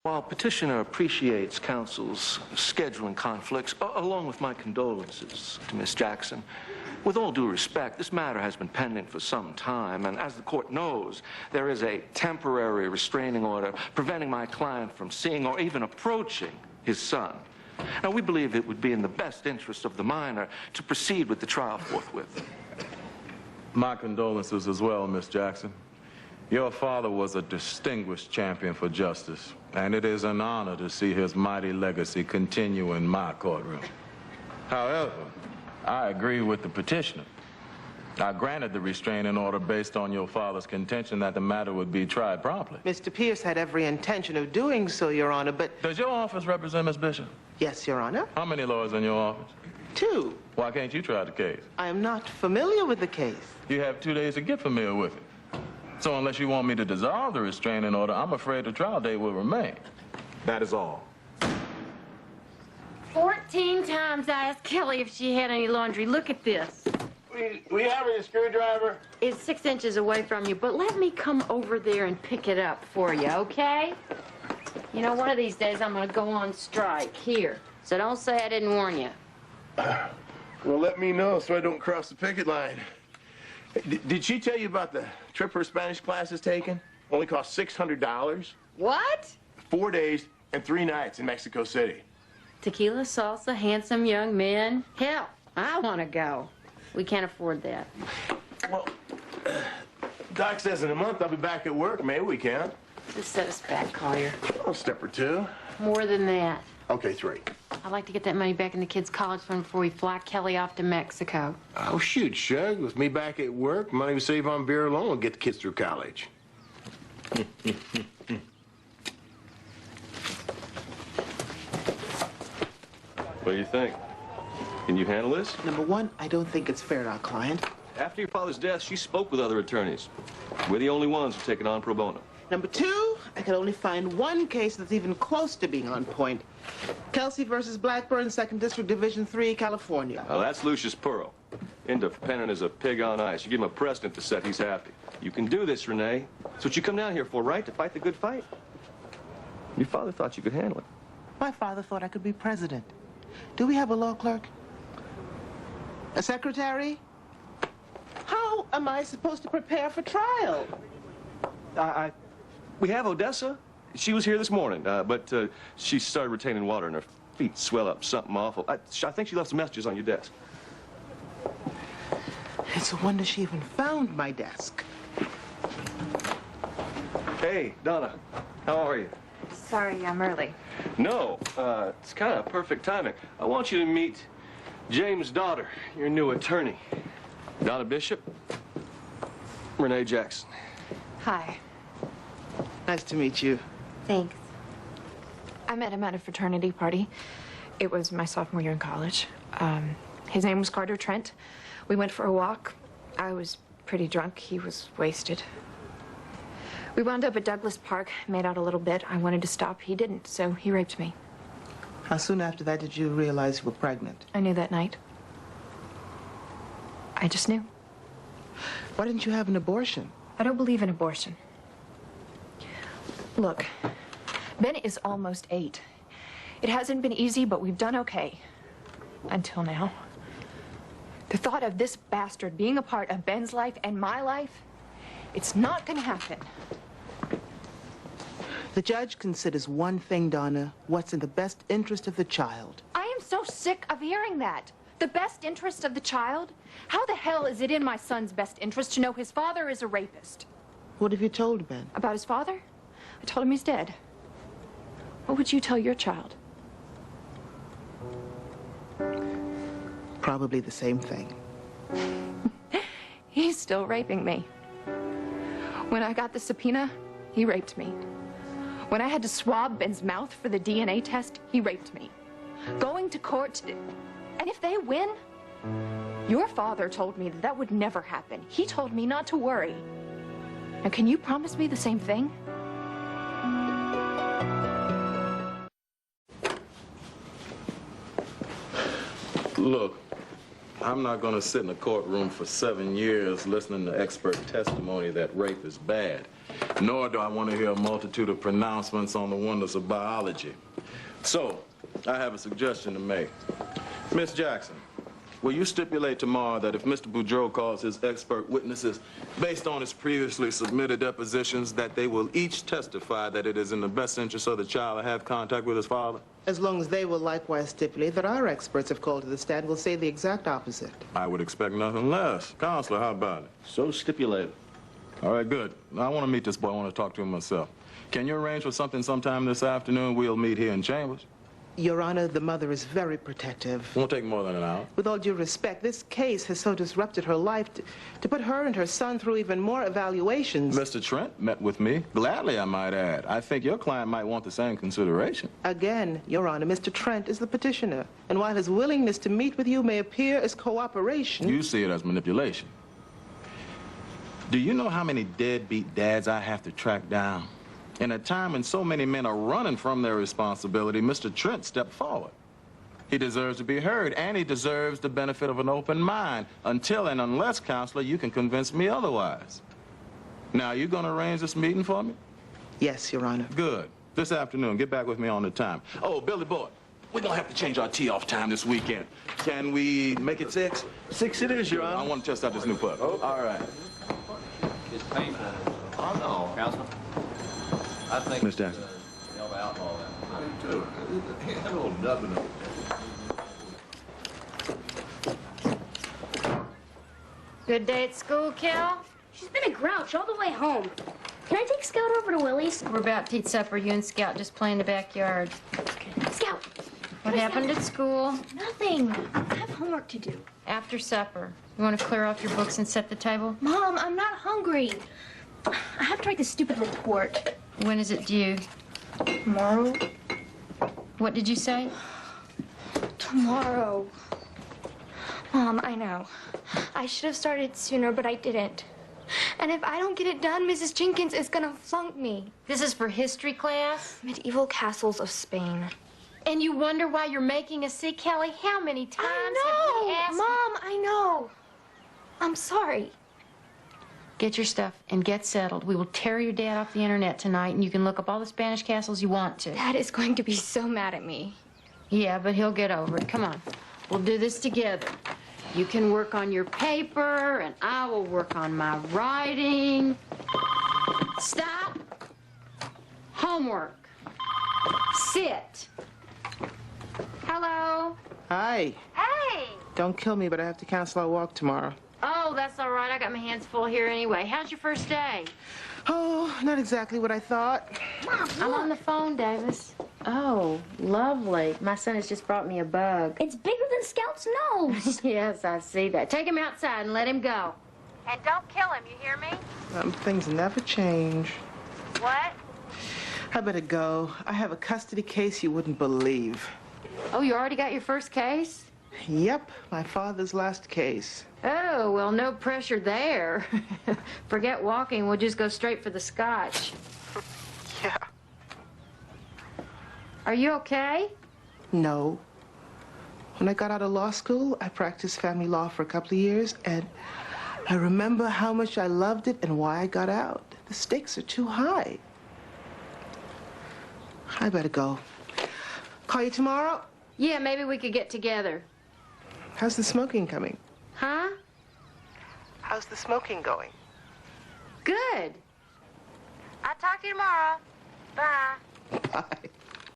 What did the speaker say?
While petitioner appreciates counsel's scheduling conflicts, along with my condolences to Miss Jackson, with all due respect, this matter has been pending for some time, and as the court knows, there is a temporary restraining order preventing my client from seeing or even approaching his son. Now, we believe it would be in the best interest of the minor to proceed with the trial forthwith. My condolences as well, Miss Jackson. Your father was a distinguished champion for justice, and it is an honor to see his mighty legacy continue in my courtroom. However, I agree with the petitioner. I granted the restraining order based on your father's contention that the matter would be tried promptly. Mr. Pierce had every intention of doing so, Your Honor, but... Does your office represent Miss Bishop? Yes, Your Honor. How many lawyers in your office? 2. Why can't you try the case? I am not familiar with the case. You have 2 days to get familiar with it. So unless you want me to dissolve the restraining order, I'm afraid the trial date will remain. That is all. 14 times I asked Kelly if she had any laundry. Look at this. We have a screwdriver. It's 6 inches away from you, but let me come over there and pick it up for you, okay? You know, one of these days I'm going to go on strike here. So don't say I didn't warn you. Well, let me know so I don't cross the picket line. Did she tell you about the trip her Spanish class is taking? Only cost $600. What? 4 days and 3 nights in Mexico City. Tequila, salsa, handsome young men. Hell, I want to go. We can't afford that. Well, Doc says in a month I'll be back at work. Maybe we can. Just set us back, Collier. A step or 2. More than that. Okay, 3. I'd like to get that money back in the kids' college fund before we fly Kelly off to Mexico. Oh, shoot, Shug. With me back at work, money we save on beer alone will get the kids through college. What do you think? Can you handle this? Number 1, I don't think it's fair to our client. After your father's death, she spoke with other attorneys. We're the only ones who take it on pro bono. Number 2, I could only find one case that's even close to being on point. Kelsey versus Blackburn, 2nd District, Division 3, California. Now, that's Lucius Pearl. Independent as a pig on ice. You give him a precedent to set, he's happy. You can do this, Rene. That's what you come down here for, right? To fight the good fight. Your father thought you could handle it. My father thought I could be president. Do we have a law clerk? A secretary? How am I supposed to prepare for trial? We have Odessa. She was here this morning, but she started retaining water and her feet swell up something awful. I think she left some messages on your desk. It's a wonder she even found my desk. Hey, Donna, how are you? Sorry, I'm early. No, it's kind of perfect timing. I want you to meet James' daughter, your new attorney. Donna Bishop, Rene Jackson. Hi. Nice to meet you. Thanks. I met him at a fraternity party. It was my sophomore year in college. His name was Carter Trent. We went for a walk. I was pretty drunk. He was wasted. We wound up at Douglas Park, made out a little bit. I wanted to stop. He didn't, so he raped me. How soon after that did you realize you were pregnant? I knew that night. I just knew. Why didn't you have an abortion? I don't believe in abortion. Look, Ben is almost 8. It hasn't been easy, but we've done okay. Until now. The thought of this bastard being a part of Ben's life and my life, it's not gonna happen. The judge considers one thing, Donna, what's in the best interest of the child. I am so sick of hearing that. The best interest of the child? How the hell is it in my son's best interest to know his father is a rapist? What have you told Ben? About his father? I told him he's dead. What would you tell your child? Probably the same thing. He's still raping me. When I got the subpoena, he raped me. When I had to swab Ben's mouth for the DNA test, he raped me. Going to court, and if they win, your father told me that would never happen. He told me not to worry. Now, can you promise me the same thing? Look, I'm not going to sit in a courtroom for 7 years listening to expert testimony that rape is bad. Nor do I want to hear a multitude of pronouncements on the wonders of biology. So, I have a suggestion to make. Miss Jackson, will you stipulate tomorrow that if Mr. Boudreau calls his expert witnesses based on his previously submitted depositions, that they will each testify that it is in the best interest of the child to have contact with his father? As long as they will likewise stipulate that our experts have called to the stand will say the exact opposite. I would expect nothing less. Counselor, how about it? So stipulated. All right, good. Now, I want to meet this boy. I want to talk to him myself. Can you arrange for something sometime this afternoon? We'll meet here in Chambers. Your Honor, the mother is very protective. Won't take more than an hour. With all due respect, this case has so disrupted her life to put her and her son through even more evaluations. Mr. Trent met with me. Gladly, I might add. I think your client might want the same consideration. Again, Your Honor, Mr. Trent is the petitioner. And while his willingness to meet with you may appear as cooperation... You see it as manipulation. Do you know how many deadbeat dads I have to track down? In a time when so many men are running from their responsibility, Mr. Trent stepped forward. He deserves to be heard, and he deserves the benefit of an open mind, until and unless, Counselor, you can convince me otherwise. Now, are you going to arrange this meeting for me? Yes, Your Honor. Good. This afternoon, get back with me on the time. Oh, Billy Boy, we're going to have to change our tee-off time this weekend. Can we make it 6? 6 it is, Your Honor. I want to test out this new pup. Oh. All right. It's painful. Oh, no, Counsel. I think... Miss Jackson. Outlaw that. I do, too. A little dubbing of it. Good day at school, Kel? She's been a grouch all the way home. Can I take Scout over to Willie's? We're about to eat supper. You and Scout just play in the backyard. Scout! What happened at school? Nothing. I have homework to do. After supper. You want to clear off your books and set the table? Mom, I'm not hungry. I have to write this stupid report. When is it due? Tomorrow? What did you say? Tomorrow. Mom, I know. I should have started sooner, but I didn't. And if I don't get it done, Mrs. Jenkins is gonna flunk me. This is for history class? Medieval castles of Spain. And you wonder why you're making us sick, Kelly? How many times have we asked you? Mom, I know. I'm sorry. Get your stuff and get settled. We will tear your dad off the internet tonight, and you can look up all the Spanish castles you want to. Dad is going to be so mad at me. Yeah, but he'll get over it. Come on. We'll do this together. You can work on your paper, and I will work on my writing. Stop. Homework. Sit. Hello. Hi. Hey. Don't kill me, but I have to cancel our walk tomorrow. Oh, that's all right. I got my hands full here anyway. How's your first day? Oh, not exactly what I thought. Mom, I'm on the phone, Davis. Oh, lovely. My son has just brought me a bug. It's bigger than Scout's nose. Yes, I see that. Take him outside and let him go. And don't kill him, you hear me? Things never change. What? I better go. I have a custody case you wouldn't believe. Oh, you already got your first case? Yep, my father's last case. Oh, well, no pressure there. Forget walking. We'll just go straight for the scotch. Yeah. Are you okay? No. When I got out of law school, I practiced family law for a couple of years, and I remember how much I loved it and why I got out. The stakes are too high. I better go. Call you tomorrow? Yeah, maybe we could get together. How's the smoking coming? Huh? How's the smoking going? Good. I'll talk to you tomorrow. Bye. Bye.